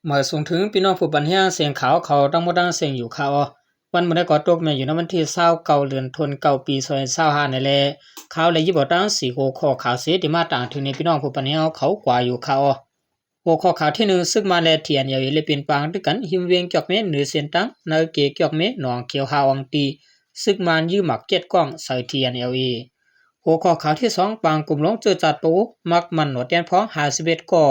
เมื่อส่งถึงพี่น้องผู้บันเฮียเสียงขาวเขาตั้งบ่ดังเสียงอยู่ข่าววันมื้อใดก็ตกแม่อยู่ในวันที่29เดือนธันวาคมปี2025นี่แหละข่าวเลยยิบ่ตั้ง4หัวข้อข่าวเสียที่มาต่างถึงในพี่น้องผู้บันเฮียเขากว่าอยู่ข่าวหัวข้อข่าวที่1ซึกมาแลเทียนยาวเลยเป็นปางด้วยกันหิมเวียงจอกเมเหนือเสียนตังในเกจอกเมหนองเขียวหาวังตีซึกมันยื้อหมักเจ็ดกล้องใส่เทียนยาวหัวข้อข่าวที่2ปางกลุ่มหลงเจอจัดปูมักมันหนวดแดนพ้อง51ก่อ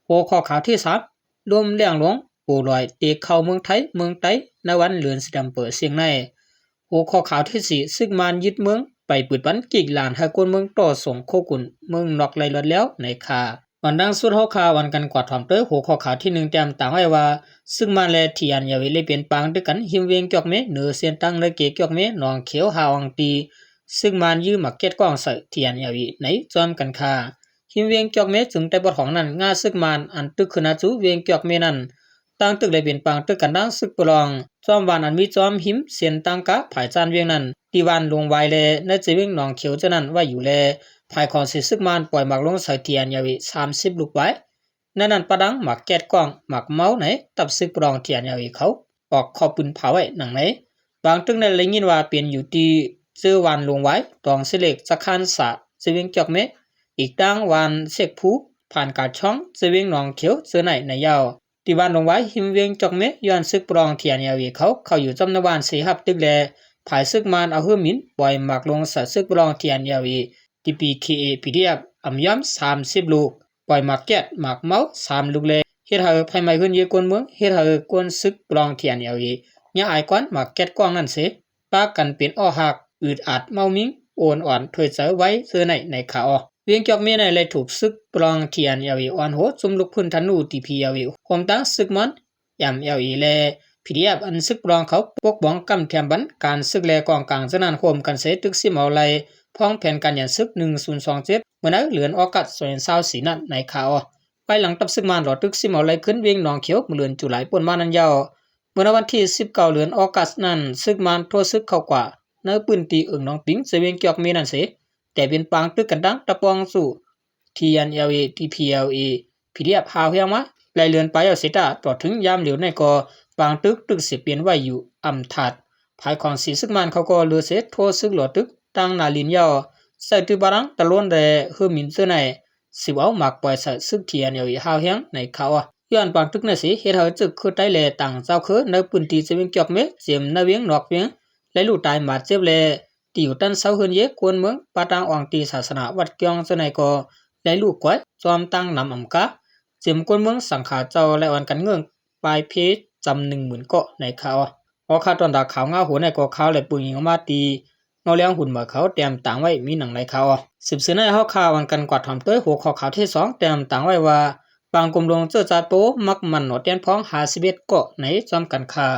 หัวข้อข่าวที่3รวมเลี้ยงหลวงปู่ลอยตีเข้าเมืองไทยเมืองไต้ในวันเลือนสีดำเปิดเสียงในหัวข้อข่าวที่4ซึ่งมันยึดเมืองไปปิดบันกิกหลานให้คนเมืองต่อส่งโคกุนเมืองนอกไหลลดแล้วในคาวันดังสุดหัวข่าววันกันกวาดถ่อมเตอหัวข้อข่าวที่1แต้มต่างไว้ว่าซึ่งมาแลเทียนยาวิเลยเป็นปางด้วยกันหิมเวียงจอกเมเหนือเสียนตั้งเลยเกจอกเมหนองเขียวหาวังตีซึ่งมันยื้อหมักเก็ตกล้องใส่เทียนยาวิในจอมกันคาหิมเวียงจอกเมจึงแต่บทของนั้นง่าซึกมันอันตึกขนาจูเวียงจอกเมนั้นตั้งตึกเลยเป็นปางตึกกันดังซึกปลองจอมวานอันมีจอมหิมเสียนตังกะภายจานเวียงนั้นตีวันลงไวแลในจีเวียงหนองเขียวเจ้านั้นว่าอยู่แลภายของสิซึกมันปล่อยหมักลงใส่เทียนยาวิ30ลูกไว้นั้นปะดังหมักแกดกล้องหมักเมาไหนตับซึกปลองเทียนยาวิเขาออกขอปืนเผาไว้หนังไหนบางตึกในเลยยินว่าเปลี่ยนอยู่ที่เสื้อวันลงไว้ตองสิเล็กสักคันสะจีเวียงจอกเมอีกดังวันเสกผู้ผ่านกาดช่องจีเวียงหนองเขียวเสื้อไหนในยาวที่บ้านลงไว้หิมเวียงจอกเมย้อนซึกปรองเทียนยาวีเขาอยู่จำนวน4หับตึกแลภายซึกมันเอาเฮือมินปล่อยหมักลงใส่ซึกปรองเทียนยาวีที่ PKA PDF อำย้ำ30ลูกปล่อยหมักแก๊สหมักเมา3ลูกแลเฮ็ดให้ภายใหม่ขึ้นเยกวนเมืองเฮ็ดให้กวนซึกปรองเทียนยาวีอย่าอายกวนหมักแก๊สกว้างนั่นเสปากกันเป็นอ้อหักอึดอัดเมามิงโอนอ่อนถอยเสไว้เสื้อในขาเวียงจอกเมในเลยถูกซึกปรองเทียนยาวีอ่อนโหจุมลุกพื้นธนูตีพียาวีความตั้งซึกมันยำยาวีแลพีดีเอฟอันซึกปรองเขาปกป้องกำแถมบันการซึกแลกองกลางสนานโคมกันเสตึกซิมเอาไลพ้องแผนการยันซึก1027เมื่อนั้นเหลือนออกัด24นั่นในข่าวไปหลังตับซึกมันหลอดตึกซิมเอาไลขึ้นเวียงหนองเขียวเมื่อเดือนจุลายปนมานันยาวเมื่อวันที่19เดือนออกัสนั้นซึกมันทั่วซึกเข้ากว่าในปืนตีอึ่งน้องปิงเสเวียงจอกเมนั่นเสแต่เป็นปางตึกกันดังตะปองสู่ TNLA TPLA PDF หาเฮียงมาไหลเลือนไปเอาเสตาต่อถึงยามเหลียวในก็ปางตึกสิเปลี่ยนไว้อยู่อำถัดภายของสีซึกมันเขาก็เลือเสโทซึกหลอตึกตั้งนาลินยาวใส่ตึกบารังตะล้นแดเฮือมินเสื้อในสิเอาหมักปล่อยใส่ซึก TNLA หาเฮียงในเขาย้อนปางตึกในสิเฮ็ดให้จึกคือใต้แลต่างเจ้าคือในปืนตีเสเวียงจอกเมเสียมในเวียงนอกเวียงและลู่ตายหมาดเจ็บแลตีอยู่ตันเซาเฮือนเยกวนเมืองปาตางอ่องตีศาสนาวัดเกียงเสนก็และลูกก้อยจอมตั้งนำอำกะเจียมกวนเมืองสังขาเจ้าและวันกันเงื่องปลายเพชรจำ10,000เกาะในเขาพอข้าตอนดาขาวงาหัวในก็เขาและปุยงมาตีเงาเลี้ยงหุ่นเหมือเขาเตรียมต่างไว้มีหนังในเขาสืบสืบในเฮาข่าววันกันกวาดถอมเต้ยหัวข้อข่าวที่2เตรียมต่างไว้ว่าบางกลุ่มลงเจอจัดโปมักมันหนอดแดนพ้อง51เกาะในจอมกันคา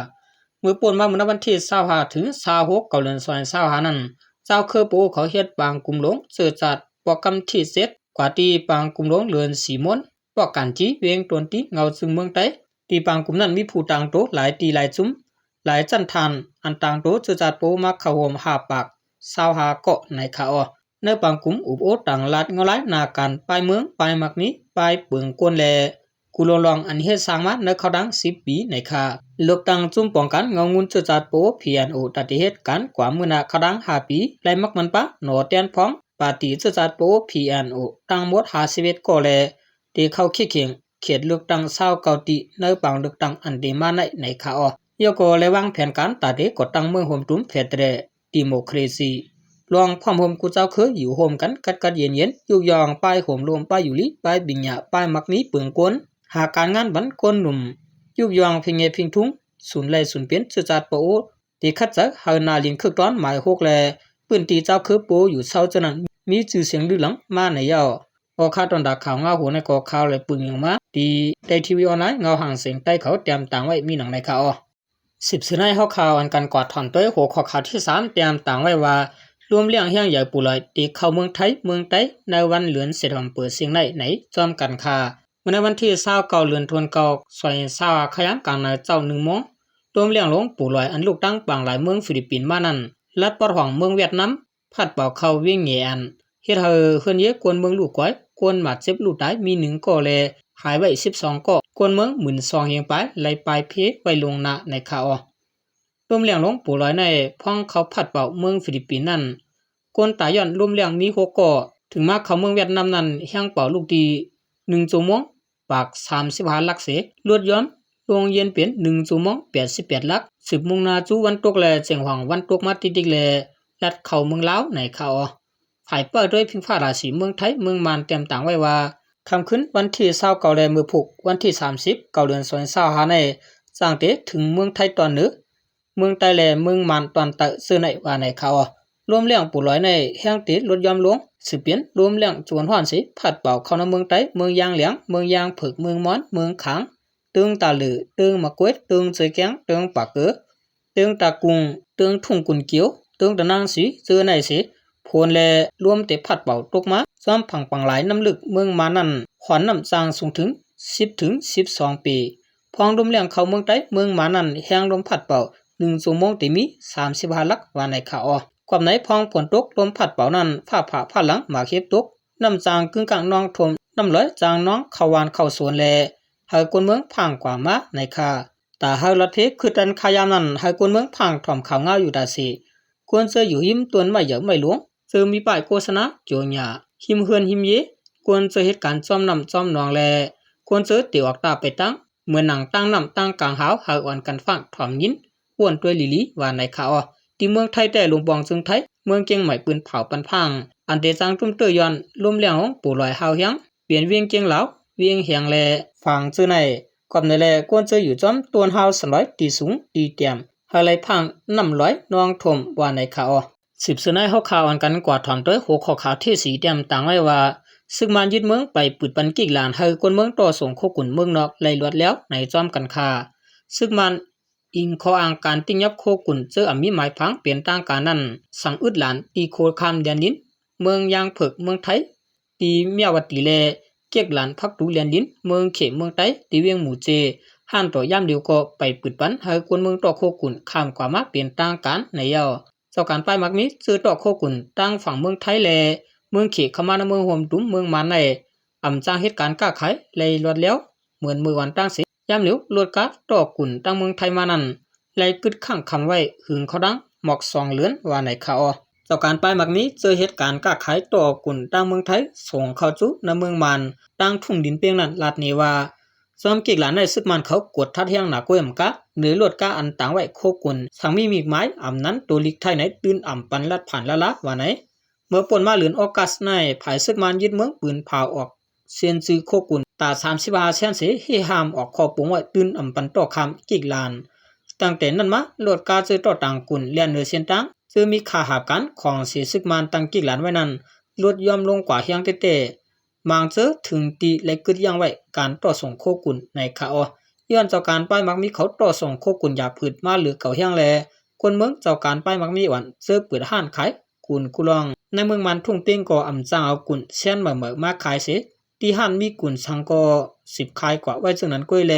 มือป่นมาเมื่อวันที่25ถึง26เกาเดือน25นั้นเจ้าคือปูเขาเฮ็ดบางกลุ่มหลงเจอจัดปอกำที่เสร็จกว่าที่บางกลุ่มหลงเลือนสีมนปอกกันจีเวียงตวนที่เงาซึ่งเมืองไต้ที่บางกลุ่มนั้นมีผู้ต่างโตหลายตีหลายจุ้มหลายจันทานอันต่างโตเจอจัดปูมักเข้าห่มหาปาก25เกาะในเขาในบางกลุ่มอุบโอต่างลาดเงาหลายนากันปลายเมืองปลายมักนี้ปลายเปิงกวนแลกูลองอันเฮ็ดสร้างมาในเขาดัง10ปีในค่ะเลือกตั้งจุ่มป้องกันเงางุนเจอจัดโป PNO ตัดเฮ็ดกันกว่ามื้อนาเขาดัง5ปีไล่มักมันปะหนอแตนพ้องปาติเจอจัดโป PNO ตั้งหมด51ก็แลที่เข้าเขียงเขตเลือกตั้ง29ติในบางเลือกตั้งอันเดมาในค่ะยก็เลยวางแผนการตัดเฮ็ดกดตั้งเมืองโฮมตุ้มเฟเดรดิโมคราซีลองความโฮมกูเจ้าคืออยู่โฮมกันกัดเย็นๆอยู่ยองป้ายโฮมรวมป้ายอยู่ลิป้ายบิญญาป้ายมักนี้เปิงกวนหาการงานบันกวนหนุ่มยุบยองพิงเงพิงทุงศูนย์ไลศูนย์เปลี่ยนจุจัดโปตีคัดจักเฮานาลินคึกต้อนหมาย6แลปืนตีเจ้าคือโปอยู่เศร้าจนั้นมีชื่อเสียงลือหลังมาในยาวพอคาตอนดาข่าวงาหัวในกอข่าวเลยปืนออกมาตีได้ทีวีออนไลน์เงาห่างเสียงใต้เขาเตรียมต่างไว้มีหนังในข่าว10สื่อในเฮาข่าวอันกันกวาดถอนตัวหัวข้อข่าวที่3เตรียมต่างไว้ว่ารวมเลี้ยงเฮียงใหญ่ปูลอยตีเข้าเมืองไทยเมืองใต้ในวันเหลือนเสร็จเปิดเสียงในจอมกันคาเมื่อในวันที่29เดือนธันวาคม2025ขยามกลางในเจ้า1โมงรวมเลี้ยงหลวงปู่ลอยอันลูกตั้งบางหลายเมืองฟิลิปปินส์มานั้นลัดปอดของเมืองเวียดนามพัดเป่าเข้าเวียงเหงียนเฮ็ดให้เฮือนเยกวนเมืองลูกก้อยกวนหมาดเจ็บลูกตายมี1ก็แลห ายไว้12ก็กวนเมืองหมื่น2เฮียงไปไล่ปลายเพไว้ลงหน้าในคาออร่วมเลี้ยงลงปู่ร้อยในพ่องเขาผัดเป่าเมืองฟิลิปปินส์นั่นกวนตาย่อนร่วมเลี้ยงมี6ก่อถึงมาเขาเมืองเวียดนามนั้นแห่งเป่าลูกดี1ชั่วโมงปาก35ลักเสลวดย้อมลงเย็นเปลี่ยน1ชั่วโมง88ลักสืบมุ่งหน้าจูวันตกแลเจียงหวังวันตกมาติดๆแลลัดเข้าเมืองลาวในคาออฝ่ายเปิดด้วยพิงฟ้าราศีเมืองไทยเมืองมานเตรียมต่างไว้ว่าคำขึ้นวันที่29แลมือผูกวันที่30เดือน25ในสร้างเตถึงเมืองไทยตอนเหนือเมืองใต้แลเมืองมานตอนใต้ซื่อในว่าในเขารวมเลี้ยงปู่ร้อยในแห่งติดลดยอมลงสืบเปลี่ยนรวมเลี้ยงจวนฮ้อนสิผัดเป่าเข้าในเมืองใต้เมืองยางเหลียงเมืองยางผึกเมืองม้อนเมืองขางตึงตาหลือตึงมะกวยตึงเสยแกงตึงปากเก๋อตึงตากุงตึงทุ่งกุนเกียวตึงตะนางสีซื่อในสิโพนแลรวมเตผัดเป่าตกมาซ้อมผังปังหลายน้ำลึกเมืองมานั่นขวัญน้ำจางสูงถึง10ถึง12ปีพองรวมเลี้ยงเข้าเมืองใต้เมืองมานั่นแห่งลมผัดเป่า1ชั่วโมงติมี35ลักว่าในขาออความไหนพองฝนตกลมผัดเป่านั้นฟ้าผ่าผ่าหลังหมาเข็บตกน้ำจางกึ่งกลางน้องทมน้ำร้อยจางน้องเข้าวานเข้าสวนแลเฮาคนเมืองพังกว่ามาในคาแต่เฮาลัดเพคือดันขายามนั้นเฮาคนเมืองพังถ่อมข่าวเงาอยู่ดาสิควรเจออยู่หิมตวนไม่เหยอะไม่หลวงเจอมีป้ายโฆษณาโจญญาหิมเฮือนหิมเยควรเจอเหตุการณ์จอมนำจอมนองแลควรเจอเตียวออกตาไปตั้งเหมือนหนังตั้งนำตั้งกลางหาวเฮาอ่อนกันฟังถ่อมยินอ้วนตัวลิลีว่าในคาอที่เมืองไทยแต่หลวงบองจึงไทยเมืองเกียงใหม่ปืนเผาปันพังอันเดจังจุ่มเตยยอนลมเลี้ยงของปู่ลอยเฮาเฮียงเปลี่ยนเวียงเกียงเหลาเวียงเฮียงแลฟังซื่อในกอบในแลควรเจออยู่จอมตัวเฮาสลอยตีสูงตีเตียมเฮาไหลพังน้ำร้อยนองถมว่าในคาอสืบซื่อในเฮาข่าวอันกันกว่าถอมด้วยหัวข้อข่าวที่สีเตียมต่างไว้ว่าซึ่งมันยึดเมืองไปปืดปันกิกหลานเฮาคนเมืองต่อส่งโคกุ่นเมืองนอกไล่ลวดแล้วในจอมกันคาซึ่งมันอิงข้ออ้างการติ้งยับโคกุ่นเจอมีหมายพังเปลี่ยนต่างการนั้นสั่งอึดหลานตีโคคำเดียนดินเมืองยางเผิกเมืองไทยตีเมียวตีแลเกียกหลานพักดูเลียนดินเมืองเขมเมืองไทยตีเวียงหมู่เจห้านต่อย่ำเดียวก็ไปปืดปันเฮาคนเมืองต่อโคกุ่นข้ามกว่ามาเปลี่ยนต่างการในเยาเจ้าการป้ายมักมีซื้อต่อโคกุ่นตั้งฝั่งเมืองไทยแลเมืองเขเข้ามาในเมืองโฮมตุ้มเมืองมันในอำจ้างเหตุการณ์ก้าขายเลยลวดแล้วเหมือนมือวันตั้งสิย่ำเหลียวลวดกาต่อกุ่นตั้งเมืองไทยมานั้นไล่กึดข้างคำไว้หึงเขาดังหมอก2เลือนว่าในคาอเจ้าการป้ายมักมีเจอเหตุการณ์ก้าขายต่อกุ่นตั้งเมืองไทยส่งเข้าจุในเมืองมันตั้งทุ่งดินเปียงนั้นลาดนี้ว่าซ้อมเกิกหลานในซึกมันเขากดทัดเฮียงหนากวยมกะเหนือลวดกาอันต่างไว้โคกุ่นสังมีไม้อำนั้นตัวลิกไทยไหนตื่นอ่ำปันลัดผ่านละว่าไหนเมื่อปนมาเหลือนออกัสในภายซึกมันยึดเมืองปืนเผาออกเซียนซื้อโคกุ่นตา35เซนเสให้ห้ามออกขอปงไว้ตื่นอ่ำปันต่อคำกิกหลานตั้งแต่นั้นมาโหลดกาเจอต่อต่างกุ่นเลียนเหนือเสียนตั้งเจอมีขาหาบกันของเสียซึกมันตั้งกิกหลานไว้นั้นลดย่อมลงกว่าเฮียงเตๆมางเจอถึงตีและกึดยังไว้การต่อส่งโคกุ่นในคาอย้อนเจ้าการป้ายมักมีเขาต่อส่งโคกุ่นยาผืดมาหรือเก่าเฮียงแลคนเมืองเจ้าการป้ายมักมีวันเจอเปิดห้านขายกุ่นกุลองในเมืองมันทุ่งเป้งก็อำจ้างเอากุ่นเช่นเหมือมาขายเสที่ห้านมีกุ่นสังก็10ขายกว่าไว้จึงนั้นก้อยแล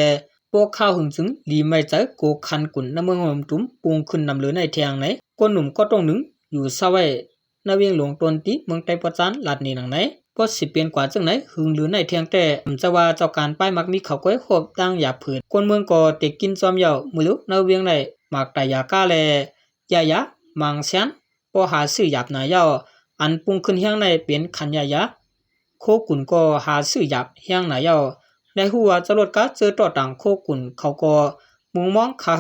พวกข้าวหึงจึงลีไม่ใจโกคันกุ่นในเมืองโฮมตุ้มปุงขึ้นนำเหลือในเทียงไหนคนหนุ่มก็ต้องหนึ่งอยู่ซะไว้ในเวียงหลวงตนตีเมืองไต้ปะจานลาดนี้หนังไหนพอ10เปลี่ยนกว่าจึงไหนหึงเหลือในเทียงแต่จะว่าเจ้าการป้ายมักมีเขาก้อยขบตั้งหยาผืนคนเมืองก็เต็กกินจอมเหยามือลุในเวียงในหมากตายาก้าแลยายะมังเซียนพอหาซื้อหยาบนายาอันปุงขึ้นเฮียงในเป็นขันยายะโคกุ่นก็หาซื้อหยาบเฮียงนายาในหัวจรดกะเจอต่อต่างโคกุ่นเขาก็มุงมองขา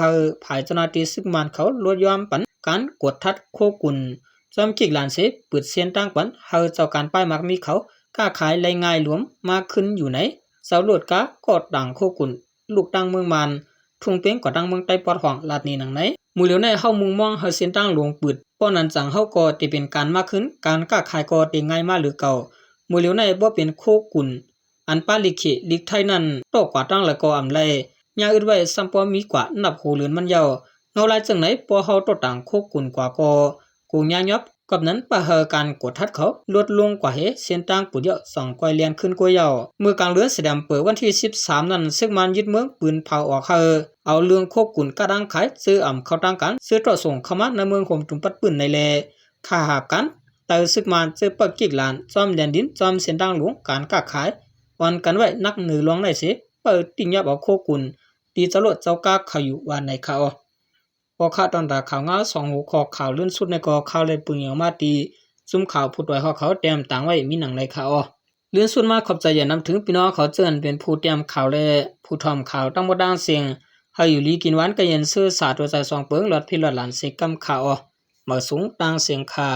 ภายเจ้าหน้าที่ซึกมันเขาลดยอมปันการกดทัดโคกุ่นจอมกิกหลานเสเปิดเสียนตั้งปันเฮาเจ้าการป้ายมักมีเขาค้าขายรายง่ายหลวมมากขึ้นอยู่ไหนเจ้าลดกะก็ต่างโคกุ่นลูกตั้งเมืองมันทุ่งเป้งก็ตั้งเมืองไต้ปอดห้องลาดนี้หนังไหนมือเหลียวในเฮามุงมองเฮาเสียนตั้งหลวงปืดป้อนั้นจังเฮาก็จะเป็นการมากขึ้นการค้าขายก็จะง่ายมากหรือเก่ามือเหลียวในบ่เป็นโคกุ่นอันป้าลิขิลิกไทยนั้นโตกว่าตั้งแล้วก็อำไลยาอึดไว้ซัมปอมีกว่านับโหเลือนมันยาวเงาลายจังไหนปอเฮาโตต่างโคกุ่นกว่าก็กูยายอบกับนั้นปะเฮการกดทัดเขาลดลงกว่าเฮเสียนตั้งปุดเยอะ2ก้อยเลียนขึ้นกว่ายาวเมื่อกลางเดือนสิดำเปิดวันที่13นั้นซึกมันยึดเมืองปืนเผาออกเอาเรื่องโคกุ่นกระดังขายซื้ออ่ำเข้าตั้งกันซื้อต่อส่งเข้ามาในเมืองโฮมตุมปัดปืนในแลค่าหาบกันแต่ซึกมันเจอปักกิกหลานจอมแดนดินจอมเสียนตั้งหลวงการค้าขาย วันกันไว้นักหนือลองได้สิเปิดติญญาบอกโคกุนตีจรวดเจ้ากาเขาอยู่วันในเขาพอข้าตอนตาข่าวง้าสองหูคอข่าวลื่นสุดในกอข่าวเลยปึงอย่างมาตีซุ่มข่าวพูดไว้เขาเตรียมต่างไว้มีหนังในเขาเลื่อนสุดมาขอบใจอย่านำถึงพี่น้องเขาเจิญเป็นผู้เตรียมข่าวและผู้ทอมข่าวตั้งบ่ดังเสียงให้อยู่ลีกินหวานก็เย็นซื่อสาดตัวใจสองเปิงหลอดพี่หลอดหลานเสกกำข่าวมาสูงตังเสียงข่า